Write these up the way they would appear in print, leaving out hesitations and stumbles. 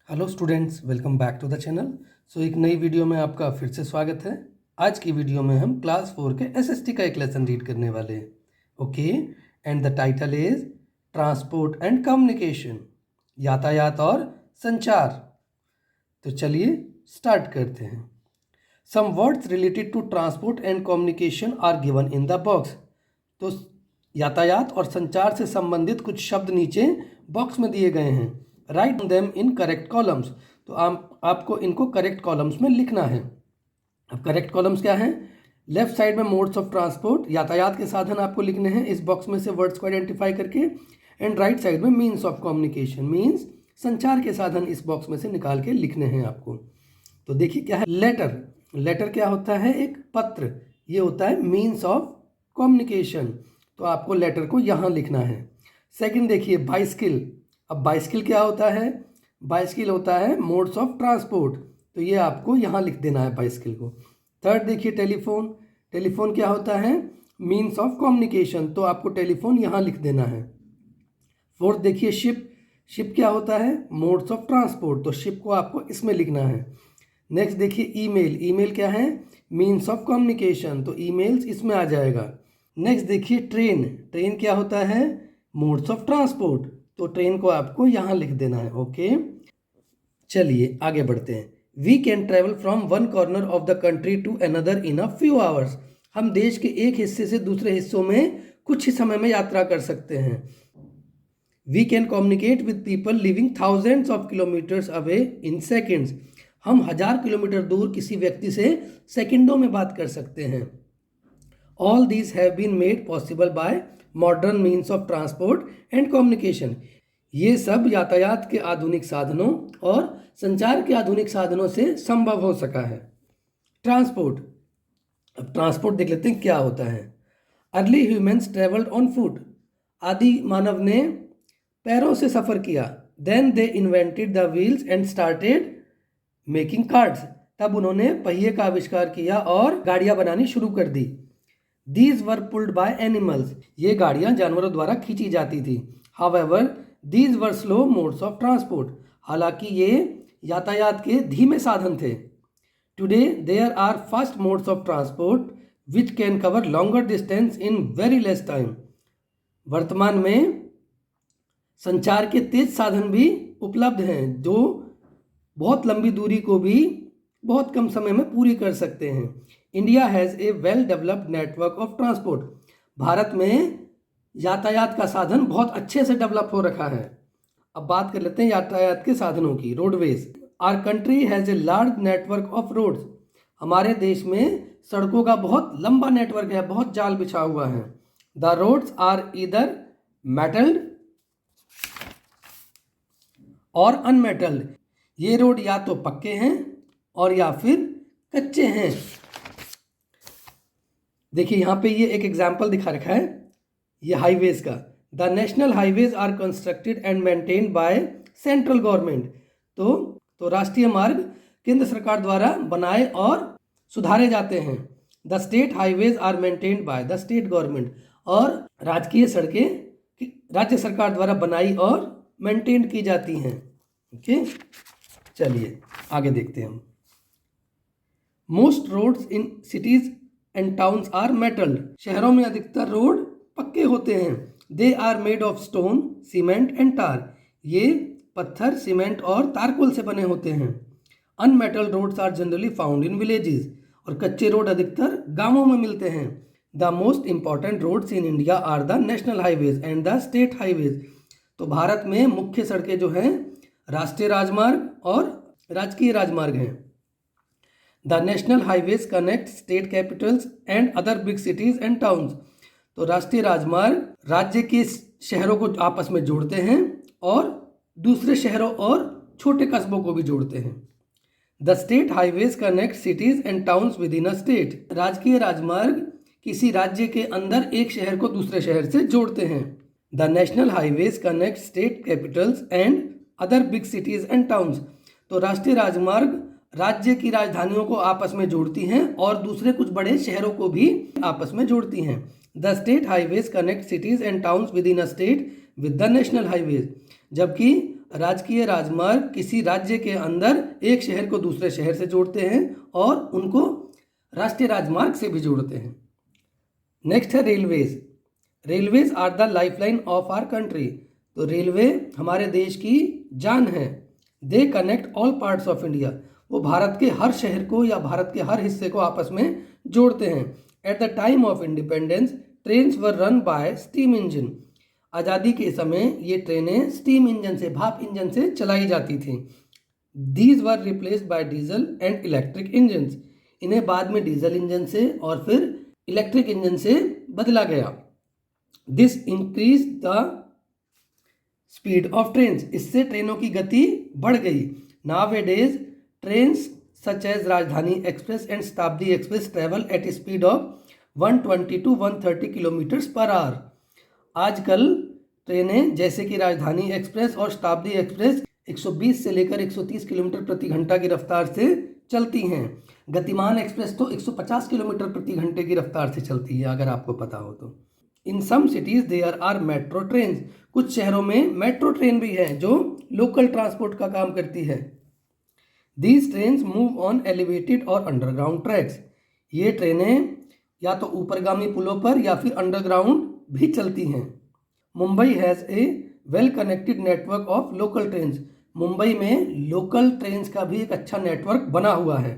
Hello students, welcome back to the channel. एक नई video में आपका फिर से स्वागत है। आज की वीडियो में हम क्लास 4 के एसएसटी का एक लेसन रीड करने वाले हैं। Okay, and the title is transport and communication, यातायात और संचार। तो चलिए स्टार्ट करते हैं। Some words related to transport and communication are given in the box. तो यातायात और संचार से संबंधित कुछ शब्द नीचे बॉक्स में दिए गए हैं। Write them in correct columns. तो आपको इनको करेक्ट कॉलम्स में लिखना है। अब करेक्ट कॉलम्स क्या हैं? लेफ्ट साइड में मोड्स ऑफ ट्रांसपोर्ट, यातायात के साधन आपको लिखने हैं इस बॉक्स में से वर्ड्स को आइडेंटिफाई करके। एंड राइट साइड में मीन्स ऑफ कम्युनिकेशन, मीन्स संचार के साधन इस बॉक्स में से निकाल के लिखने हैं आपको। तो देखिए क्या है। लेटर, लेटर क्या होता है? एक पत्र। ये होता है मीन्स ऑफ कम्युनिकेशन। तो आपको लेटर को यहाँ लिखना है। सेकंड देखिए बाइसिकल। अब बाइसिकल क्या होता है? बाइसिकल होता है मोड्स ऑफ ट्रांसपोर्ट। तो ये आपको यहाँ लिख देना है बाइसिकल को। थर्ड देखिए टेलीफोन। टेलीफोन क्या होता है? Means of communication. तो आपको टेलीफोन यहाँ लिख देना है। फोर्थ देखिए शिप। शिप क्या होता है? Modes of transport. तो शिप को आपको इसमें लिखना है। नेक्स्ट देखिए ईमेल। ईमेल क्या है? Means of communication. तो ईमेल्स इसमें आ जाएगा। नेक्स्ट देखिए ट्रेन। ट्रेन क्या होता है? Modes of transport. तो ट्रेन को आपको यहाँ लिख देना है। ओके, चलिए आगे बढ़ते हैं। We can travel from one corner of the country to another in a few hours. हम देश के एक हिस्से से दूसरे हिस्सों में कुछ ही समय में यात्रा कर सकते हैं। We can communicate with people living thousands of kilometres away in seconds. हम 1000 किलोमीटर दूर किसी व्यक्ति से सेकंडों में बात कर सकते हैं। All these have been made possible by modern means of transport and communication. ये सब यातायात के आधुनिक साधनों और संचार के आधुनिक साधनों से संभव हो सका है। ट्रांसपोर्ट। अब ट्रांसपोर्ट देख लेते हैं क्या होता है। Early humans travelled on foot. आदि मानव ने पैरों से सफर किया। Then they invented the wheels and started making cards. तब उन्होंने पहिए का आविष्कार किया और गाड़ियां बनानी शुरू कर दी। These were pulled by animals. ये गाड़ियां जानवरों द्वारा खींची जाती थी। However, these were slow modes of transport. हालांकि ये यातायात के धीमे साधन थे। Today there are fast modes of transport which can cover longer distance in very less time. वर्तमान में संचार के तेज साधन भी उपलब्ध हैं जो बहुत लंबी दूरी को भी बहुत कम समय में पूरी कर सकते हैं। India has a well developed network of transport. Bharat में यातायात का साधन बहुत अच्छे से डेवलप हो रखा है। अब बात कर लेते हैं यातायात के साधनों की। Roadways. Our country has a large network of roads. हमारे देश में सड़कों का बहुत लंबा नेटवर्क है, बहुत जाल बिछा हुआ है। The roads are either metalled और अनमेटल्ड। ये रोड या तो पक्के हैं और या फिर कच्चे हैं। देखिए यहाँ पे ये एक एग्जाम्पल दिखा रखा है ये हाईवेज का। The national highways are constructed and maintained by central government. तो राष्ट्रीय मार्ग केंद्र सरकार द्वारा बनाए और सुधारे जाते हैं। The state highways are maintained by the state government. और राजकीय सड़कें राज्य सरकार द्वारा बनाई और मेंटेन की जाती हैं। ओके, चलिए आगे देखते हैं हम। Most roads in cities and towns are metalled. शहरों में अधिकतर रोड पक्के होते हैं। They are made of stone, cement and tar. ये पत्थर, सीमेंट और तारकोल से बने होते हैं। Unmetalled roads are generally found in villages. और कच्चे रोड अधिकतर गांवों में मिलते हैं। The most important roads in India are the national highways and the state highways. तो भारत में मुख्य सड़कें जो हैं राष्ट्रीय राजमार्ग और राजकीय राजमार्ग हैं। The national highways connect state Capitals and other big cities and towns. तो राष्ट्रीय राजमार्ग राज्य के शहरों को आपस में जोड़ते हैं और दूसरे शहरों और छोटे कस्बों को भी जोड़ते हैं। The state highways connect cities and towns with in a state. राजकीय राजमार्ग किसी राज्य के अंदर एक शहर को दूसरे शहर से जोड़ते हैं। The national highways connect state Capitals and other big cities and towns. तो राष्ट्रीय राजमार्ग राज्य की राजधानियों को आपस में जोड़ती हैं और दूसरे कुछ बड़े शहरों को भी आपस में जोड़ती हैं। The state highways connect cities and towns with in a state with the national highways. जबकि राजकीय राजमार्ग किसी राज्य के अंदर एक शहर को दूसरे शहर से जोड़ते हैं और उनको राष्ट्रीय राजमार्ग से भी जोड़ते हैं। नेक्स्ट है railways. Railways are the lifeline of our country. तो रेलवे हमारे देश की जान है। They connect all parts of India. वो भारत के हर शहर को या भारत के हर हिस्से को आपस में जोड़ते हैं। At the time of independence trains were run by steam engine. आज़ादी के समय ये ट्रेनें स्टीम इंजन से, भाप इंजन से चलाई जाती थीं। These were replaced by diesel and electric engines. इन्हें बाद में डीजल इंजन से और फिर इलेक्ट्रिक इंजन से बदला गया। This increase the speed of trains. इससे ट्रेनों की गति बढ़ गई। नाउअडेज ट्रेन्स सच एज राजधानी एक्सप्रेस एंड शताब्दी express travel at speed of 120 to 130 kilometres per hour. आजकल ट्रेनें जैसे कि राजधानी एक्सप्रेस और शताब्दी एक्सप्रेस 120 से लेकर 130 किलोमीटर प्रति घंटा की रफ्तार से चलती हैं। गतिमान एक्सप्रेस तो 150 किलोमीटर प्रति घंटे की रफ्तार से चलती है, अगर आपको पता हो तो। In some cities there are metro train. कुछ शहरों में मेट्रो ट्रेन भी है जो लोकल ट्रांसपोर्ट का काम करती है। These trains move on elevated और अंडरग्राउंड ट्रैक्स। ये ट्रेनें या तो ऊपरगामी पुलों पर या फिर अंडरग्राउंड भी चलती हैं। Mumbai has a well connected network of local trains. Mumbai में लोकल ट्रेन्स का भी एक अच्छा नेटवर्क बना हुआ है।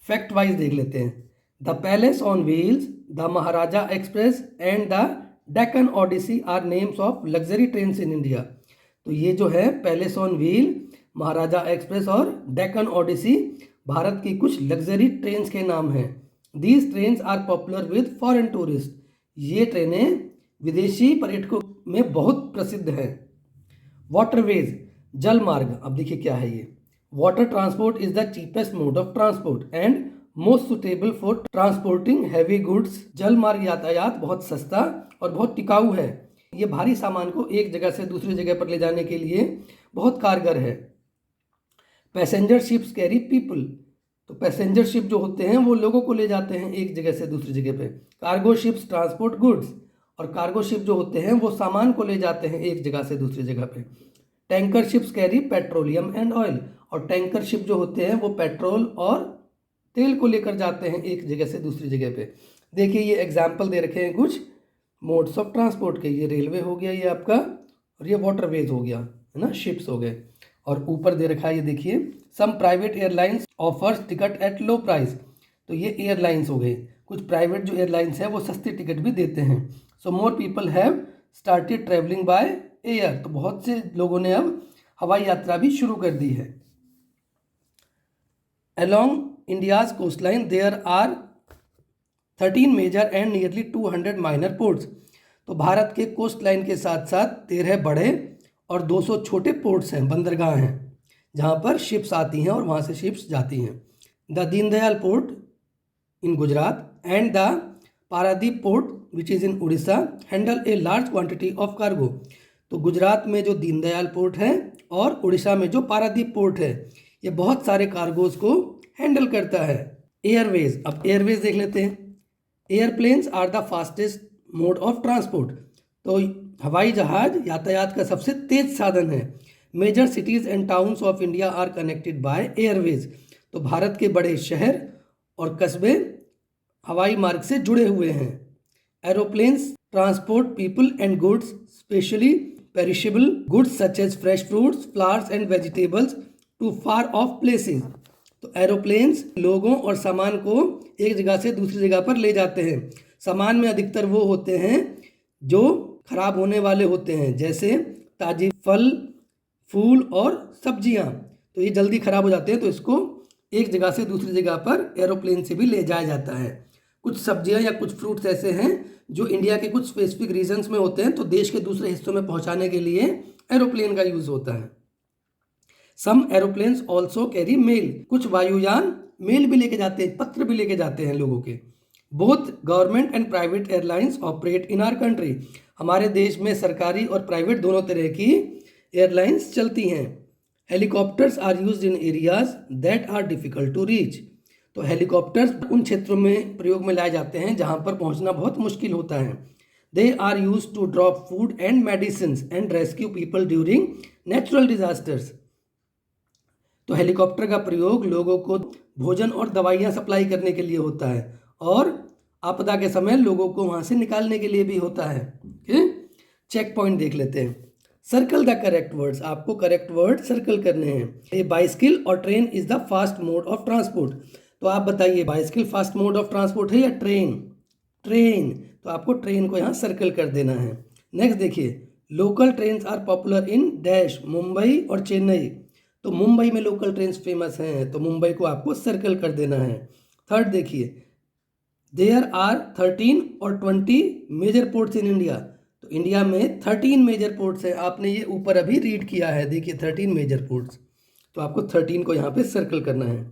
फैक्ट वाइज देख लेते हैं। The Palace on Wheels, the Maharaja Express and the Deccan Odyssey are names of luxury trains in India. तो ये जो है Palace on Wheel, Maharaja Express और डेक्कन ओडिसी भारत की कुछ लग्जरी ट्रेन्स के नाम हैं। These trains are popular with foreign tourist. ये ट्रेनें विदेशी पर्यटकों में बहुत प्रसिद्ध हैं। वाटरवेज, जल मार्ग। अब देखिए क्या है ये। Water transport is the cheapest mode of transport and most suitable for transporting heavy goods. जल मार्ग यातायात बहुत सस्ता और बहुत टिकाऊ है। ये भारी सामान को एक जगह से दूसरी जगह पर ले जाने के लिए बहुत कारगर है। Passenger ships carry people. तो पैसेंजर शिप जो होते हैं वो लोगों को ले जाते हैं एक जगह से दूसरी जगह पे। Cargo ships transport goods. और कार्गो शिप जो होते हैं वो सामान को ले जाते हैं एक जगह से दूसरी जगह पे। Tanker ships carry petroleum and oil. और टैंकर शिप जो होते हैं वो पेट्रोल और तेल को लेकर जाते हैं एक जगह से दूसरी जगह पे। देखिए ये एग्जाम्पल दे रखे हैं कुछ मोड्स ऑफ ट्रांसपोर्ट के। ये रेलवे हो गया ये आपका, और ये वाटरवेज हो गया, है ना, शिप्स हो गए। और ऊपर दे रखा है ये देखिए, some private airlines offers ticket at low price. तो ये एयरलाइंस हो गए। कुछ प्राइवेट जो एयरलाइंस है वो सस्ती टिकट भी देते हैं। So more people have started travelling by air. तो बहुत से लोगों ने अब हवाई यात्रा भी शुरू कर दी है। Along India's coastline there are 13 major and nearly 200 minor ports. तो भारत के कोस्ट लाइन के साथ साथ 13 बड़े और 200 छोटे पोर्ट्स हैं, बंदरगाह हैं, जहाँ पर शिप्स आती हैं और वहाँ से शिप्स जाती हैं। The Deendayal port in Gujarat and the Paradip port which is in Orissa handle a large quantity of cargo. तो गुजरात में जो दीनदयाल पोर्ट है और उड़ीसा में जो पारादीप पोर्ट है ये बहुत सारे कार्गोज को हैंडल करता है। एयरवेज, अब एयरवेज देख लेते हैं। Airplanes are the fastest mode of transport. तो हवाई जहाज यातायात का सबसे तेज साधन है। Major cities and towns of India are connected by airways. तो भारत के बड़े शहर और कस्बे हवाई मार्ग से जुड़े हुए हैं। Aeroplanes transport people and goods, specially perishable goods such as fresh fruits, flowers and vegetables to far off places. तो एरोप्लेन्स लोगों और सामान को एक जगह से दूसरी जगह पर ले जाते हैं। सामान में अधिकतर वो होते हैं जो खराब होने वाले होते हैं, जैसे ताज़ी फल, फूल और सब्जियां। तो ये जल्दी खराब हो जाते हैं, तो इसको एक जगह से दूसरी जगह पर एरोप्लेन से भी ले जाया जाता है। कुछ सब्जियां या कुछ फ्रूट्स ऐसे हैं जो इंडिया के कुछ स्पेसिफिक रीजन्स में होते हैं, तो देश के दूसरे हिस्सों में पहुंचाने के लिए एरोप्लेन का यूज़ होता है। सम एरोप्लेन्स ऑल्सो कैरी मेल। कुछ वायुयान मेल भी लेके जाते हैं, पत्र भी लेके जाते हैं लोगों के। Both government and private airlines operate in our country. हमारे देश में सरकारी और प्राइवेट दोनों तरह की एयरलाइंस चलती हैं। Helicopters are used in areas that are difficult to reach. तो हेलीकॉप्टर्स उन क्षेत्रों में प्रयोग में लाए जाते हैं जहां पर पहुंचना बहुत मुश्किल होता है। They are use to drop food and medicine and rescue people during natural disasters. तो हेलीकॉप्टर का प्रयोग लोगों को भोजन और दवाइयाँ सप्लाई करने के लिए होता है और आपदा के समय लोगों को वहाँ से निकालने के लिए भी होता है। चेक पॉइंट देख लेते हैं। सर्कल द करेक्ट वर्ड्स, आपको करेक्ट वर्ड सर्कल करने हैं। ए बाइसिकल और train is the fast mode of transport. तो आप बताइए bicycle fast mode of transport है या ट्रेन? ट्रेन। तो आपको ट्रेन को यहाँ सर्कल कर देना है। नेक्स्ट देखिए, local train are popular in dash Mumbai और चेन्नई। तो मुंबई में लोकल ट्रेन फेमस हैं, तो मुंबई को आपको सर्कल कर देना है। थर्ड देखिए, देयर आर 13 और 20 मेजर पोर्ट्स इन इंडिया। तो इंडिया में 13 मेजर पोर्ट्स हैं। आपने ये ऊपर अभी रीड किया है, देखिए 13 मेजर पोर्ट्स। तो आपको 13 को यहाँ पे सर्कल करना है।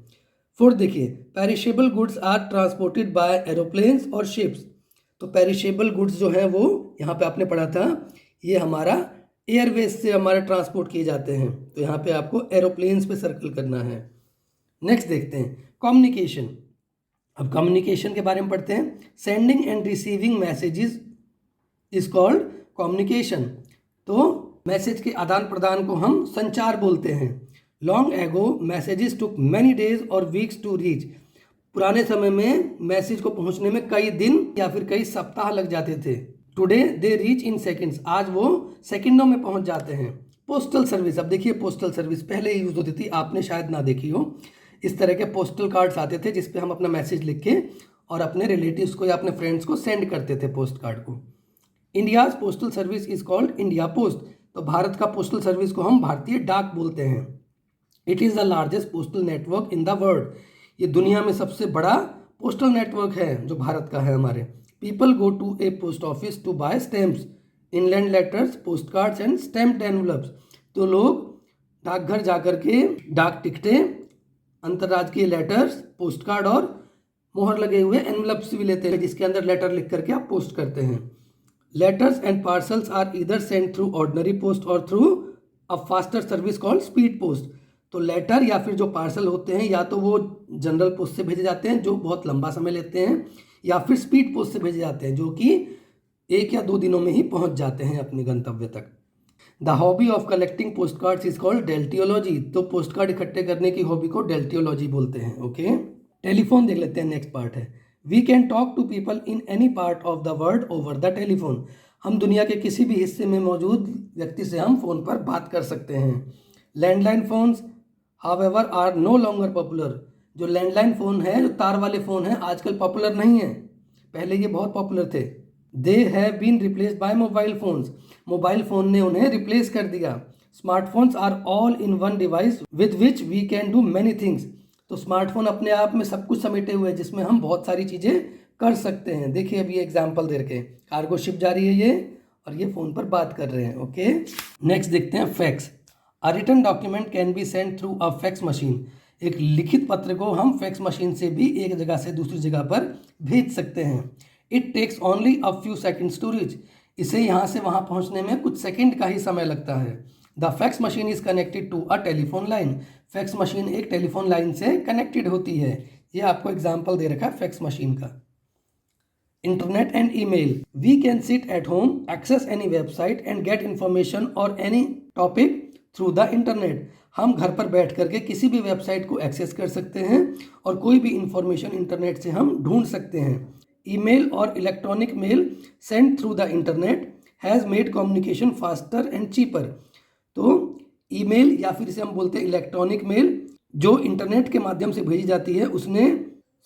फोर्थ देखिए, perishable goods are transported by aeroplanes और शिप्स। तो पेरिशेबल गुड्स जो हैं वो यहाँ पे आपने पढ़ा था, ये हमारा एयरवेज से हमारे ट्रांसपोर्ट किए जाते हैं। तो यहाँ पे आपको एरोप्लेन्स पे सर्कल करना है। नेक्स्ट देखते हैं कम्युनिकेशन। अब कम्युनिकेशन के बारे में पढ़ते हैं। Sending end receiving messages is called communication. तो मैसेज के आदान प्रदान को हम संचार बोलते हैं। लॉन्ग एगो मैसेजेस टुक मैनी डेज और वीक्स टू रीच। पुराने समय में मैसेज को पहुंचने में कई दिन या फिर कई सप्ताह लग जाते थे। Today they reach in seconds, आज वो सेकंडों में पहुंच जाते हैं। पोस्टल सर्विस, अब देखिए पोस्टल सर्विस पहले यूज होती थी, आपने शायद ना देखी हो। इस तरह के पोस्टल कार्ड्स आते थे जिसपे हम अपना मैसेज लिख के और अपने रिलेटिव्स को या अपने फ्रेंड्स को सेंड करते थे पोस्ट कार्ड को। India's postal service is called India post. तो भारत का पोस्टल सर्विस को हम भारतीय डाक बोलते हैं। It is the largest postal network in the world. ये दुनिया में सबसे बड़ा पोस्टल नेटवर्क है जो भारत का है हमारे। People go to a post office to buy stamps, inland letters, post cards and stamped envelopes. तो लोग डाकघर जाकर के डाक टिकटें, अंतर्राज्यीय लेटर्स, पोस्ट कार्ड और मोहर लगे हुए एनवलप्स भी लेते हैं जिसके अंदर लेटर लिख करके आप पोस्ट करते हैं। Letters and parcels are either sent through ordinary post or through a faster service called speed post. तो लेटर या फिर जो पार्सल होते हैं या तो वो जनरल पोस्ट से भेजे जाते हैं जो बहुत लंबा समय लेते हैं, या फिर स्पीड पोस्ट से भेजे जाते हैं जो कि 1 या 2 दिनों में ही पहुंच जाते हैं अपने गंतव्य तक। The hobby of collecting post cards is called deltiology. तो पोस्ट कार्ड इकट्ठे करने की हॉबी को डेल्टियोलॉजी बोलते हैं। ओके, टेलीफोन देख लेते हैं, नेक्स्ट पार्ट है। We can talk to people in any part of the world over the telephone. हम दुनिया के किसी भी हिस्से में मौजूद व्यक्ति से हम फोन पर बात कर सकते हैं। Landline phones however are no longer popular. जो लैंडलाइन फ़ोन है, जो तार वाले फ़ोन हैं, आजकल पॉपुलर नहीं है, पहले ये बहुत पॉपुलर थे। They have been replaced by mobile phones. Mobile phone ने उन्हें रिप्लेस कर दिया। Smartphones are all in one device with which we can do many things. तो स्मार्टफोन अपने आप में सब कुछ समेटे हुए हैं जिसमें हम बहुत सारी चीज़ें कर सकते हैं। देखिए अभी एग्जाम्पल दे के, कार्गो शिप जा रही है ये, और ये फ़ोन पर बात कर रहे हैं। ओके, नेक्स्ट देखते हैं fax. A written document can be send through a fax machine. एक लिखित पत्र को हम फैक्स मशीन से भी एक जगह से दूसरी जगह पर भेज सकते हैं। It takes only a few seconds to reach. इसे यहाँ से वहाँ पहुँचने में कुछ सेकंड का ही समय लगता है। The fax machine is connected to a telephone line. Fax machine एक टेलीफोन लाइन से कनेक्टेड होती है। ये आपको एग्जाम्पल दे रखा है फैक्स मशीन का। Internet and email. We can sit at home, access any website and get information और any topic through the internet. हम घर पर बैठ करके किसी भी वेबसाइट को एक्सेस कर सकते हैं और कोई भी इंफॉर्मेशन इंटरनेट से हम ढूंढ सकते हैं। ईमेल और electronic mail send through the internet has made communication faster and cheaper. तो ईमेल या फिर इसे हम बोलते हैं इलेक्ट्रॉनिक मेल, जो इंटरनेट के माध्यम से भेजी जाती है, उसने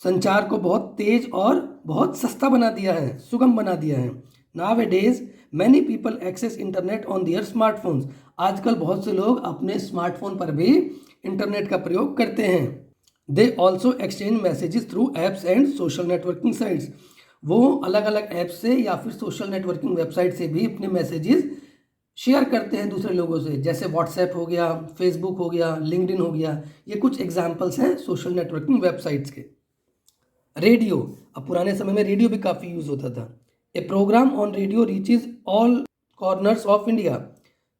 संचार को बहुत तेज और बहुत सस्ता बना दिया है, सुगम बना दिया है। Nowadays many people access internet on their smartphones। आजकल बहुत से लोग अपने स्मार्टफोन पर भी इंटरनेट का प्रयोग करते हैं। They also exchange messages through apps and social networking sites। वो अलग अलग ऐप्स से या फिर सोशल नेटवर्किंग वेबसाइट से भी अपने मैसेजेस शेयर करते हैं दूसरे लोगों से, जैसे व्हाट्सएप हो गया, फेसबुक हो गया, लिंक्डइन हो गया। ये कुछ एग्जाम्पल्स हैं सोशल नेटवर्किंग वेबसाइट्स के। रेडियो, अब पुराने समय में रेडियो भी काफ़ी यूज़ होता था। A programme on radio reaches all corners of India.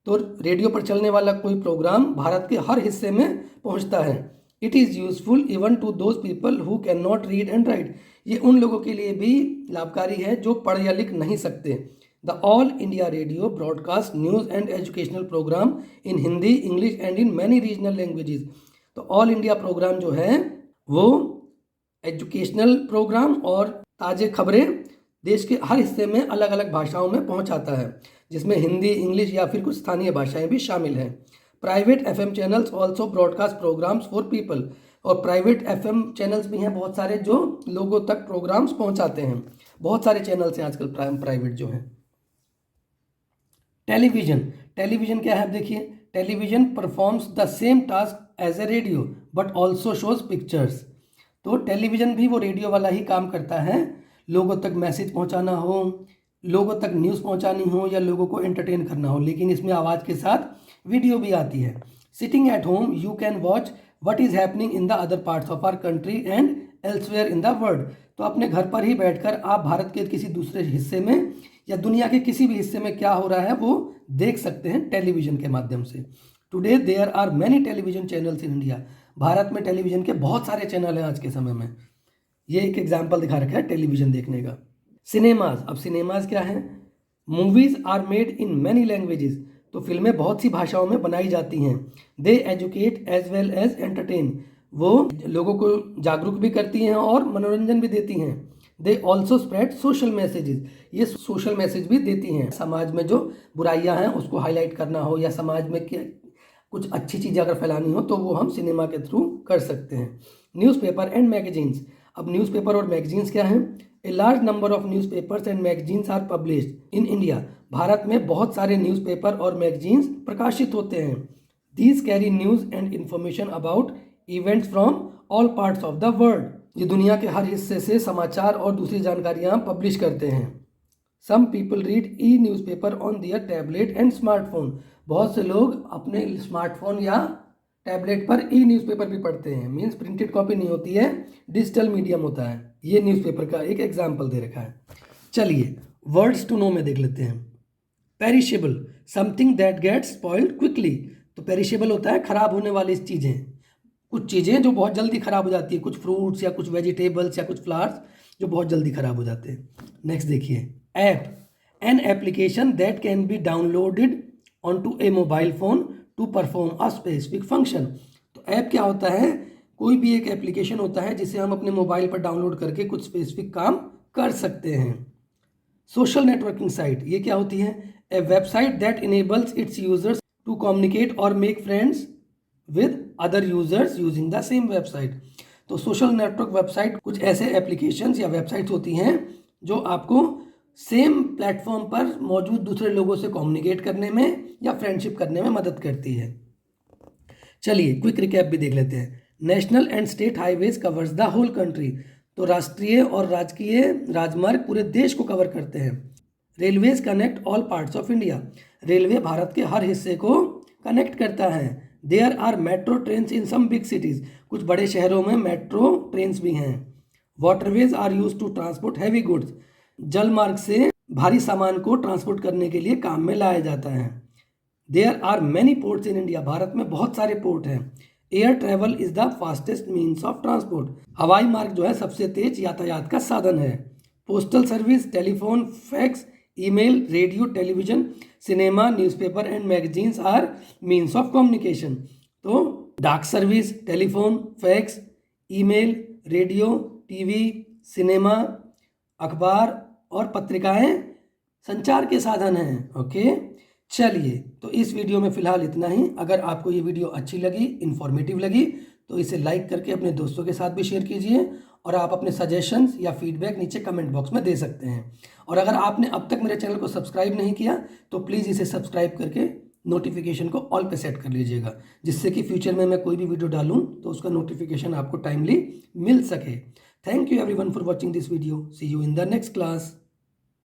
तो रेडियो पर चलने वाला कोई प्रोग्राम भारत के हर हिस्से में पहुंचता है। It is useful even to those people who can not read and write. ये उन लोगों के लिए भी लाभकारी है जो पढ़ या लिख नहीं सकते। The All India Radio broadcast news and educational programme in Hindi, English and in many regional languages. तो ऑल इंडिया प्रोग्राम जो है वो एजुकेशनल प्रोग्राम और ताज़े खबरें देश के हर हिस्से में अलग अलग भाषाओं में पहुंचाता है, जिसमें हिंदी, इंग्लिश या फिर कुछ स्थानीय भाषाएं भी शामिल हैं। Private FM channels also broadcast programmes for people. और प्राइवेट एफएम चैनल्स भी हैं बहुत सारे जो लोगों तक प्रोग्राम्स पहुंचाते हैं। बहुत सारे चैनल्स हैं आजकल प्राइवेट जो हैं। टेलीविजन क्या है, आप देखिए, television performs the same task as a radio but also shows pictures. तो टेलीविजन भी वो रेडियो वाला ही काम करता है, लोगों तक मैसेज पहुंचाना हो, लोगों तक न्यूज़ पहुंचानी हो या लोगों को एंटरटेन करना हो, लेकिन इसमें आवाज़ के साथ वीडियो भी आती है। Sitting at home you can watch what is happening in the other parts of our country and elsewhere in the world. तो अपने घर पर ही बैठकर आप भारत के किसी दूसरे हिस्से में या दुनिया के किसी भी हिस्से में क्या हो रहा है वो देख सकते हैं टेलीविज़न के माध्यम से। Today there are many television channels in India. Bharat में टेलीविज़न के बहुत सारे चैनल हैं आज के समय में। ये एक एग्जाम्पल दिखा रखा है टेलीविज़न देखने का। सिनेमाज, अब सिनेमाज क्या है? Movies are made in many languages. तो फिल्में बहुत सी भाषाओं में बनाई जाती हैं। They educate as well as entertain. वो लोगों को जागरूक भी करती हैं और मनोरंजन भी देती हैं। They also spread social messages. ये सोशल मैसेज भी देती हैं। समाज में जो बुराइयां हैं उसको हाईलाइट करना हो या समाज में कुछ अच्छी चीज़ें अगर फैलानी हो तो वो हम सिनेमा के थ्रू कर सकते हैं। Newspaper and magazines. अब न्यूज़पेपर और मैगजीन्स क्या हैं? A large number of newspapers and magazines are published in India. Bharat में बहुत सारे न्यूज़पेपर और मैगजीन्स प्रकाशित होते हैं। These carry news and information about events from all parts of the world. ये दुनिया के हर हिस्से से समाचार और दूसरी जानकारियाँ पब्लिश करते हैं। Some people read e newspaper on their tablet and smartphone. बहुत से लोग अपने स्मार्टफोन या टैबलेट पर ई न्यूज़पेपर भी पढ़ते हैं। मीन्स प्रिंटेड कॉपी नहीं होती है, डिजिटल मीडियम होता है। ये न्यूज़पेपर का एक एग्जाम्पल दे रखा है। चलिए वर्ड्स टू नो में देख लेते हैं। Perishable, something that gets spoiled quickly. तो पेरिशेबल होता है खराब होने वाली चीज़ें, कुछ चीज़ें जो बहुत जल्दी खराब हो जाती है, कुछ फ्रूट्स या कुछ वेजिटेबल्स या कुछ फ्लावर्स जो बहुत जल्दी खराब हो जाते हैं। नेक्स्ट देखिए, app, an application that can be downloaded on to a mobile phone to perform a specific function. तो ऐप क्या होता है? कोई भी एक एप्लीकेशन होता है जिसे हम अपने मोबाइल पर डाउनलोड करके कुछ स्पेसिफिक काम कर सकते हैं। सोशल नेटवर्किंग साइट, ये क्या होती है? A website that enables its users to communicate और make friends with other users using the same website. तो सोशल नेटवर्क वेबसाइट कुछ ऐसे एप्लीकेशंस या वेबसाइट्स होती हैं जो आपको सेम प्लेटफॉर्म पर मौजूद दूसरे लोगों से कम्युनिकेट करने में या फ्रेंडशिप करने में मदद करती है। चलिए क्विक रिकैप भी देख लेते हैं। National and state highways covers the whole country. तो राष्ट्रीय और राजकीय राजमार्ग पूरे देश को कवर करते हैं। Railways connect all parts of India. Railway Bharat के हर हिस्से को कनेक्ट करता है। There are metro trains in some big cities. कुछ बड़े शहरों में मेट्रो ट्रेन्स भी हैं। Waterways are use to transport heavy goods. जल मार्ग से भारी सामान को ट्रांसपोर्ट करने के लिए काम में लाया जाता है। There are many ports in India. Bharat में बहुत सारे पोर्ट हैं। Air travel is the fastest means of transport. हवाई मार्ग जो है सबसे तेज यातायात का साधन है। Postal service, telephone, fax, email, radio, television, cinema, newspaper and magazines are means of communication. तो डाक service, telephone, fax, email, radio, TV, cinema, अखबार और पत्रिकाएं संचार के साधन हैं। ओके, चलिए तो इस वीडियो में फ़िलहाल इतना ही। अगर आपको ये वीडियो अच्छी लगी, इन्फॉर्मेटिव लगी, तो इसे लाइक करके अपने दोस्तों के साथ भी शेयर कीजिए और आप अपने सजेशंस या फीडबैक नीचे कमेंट बॉक्स में दे सकते हैं। और अगर आपने अब तक मेरे चैनल को सब्सक्राइब नहीं किया तो प्लीज़ इसे सब्सक्राइब करके नोटिफिकेशन को ऑल पे सेट कर लीजिएगा, जिससे कि फ्यूचर में मैं कोई भी वीडियो डालूँ तो उसका नोटिफिकेशन आपको टाइमली मिल सके। Thank you everyone for watching this video. See you in the next class.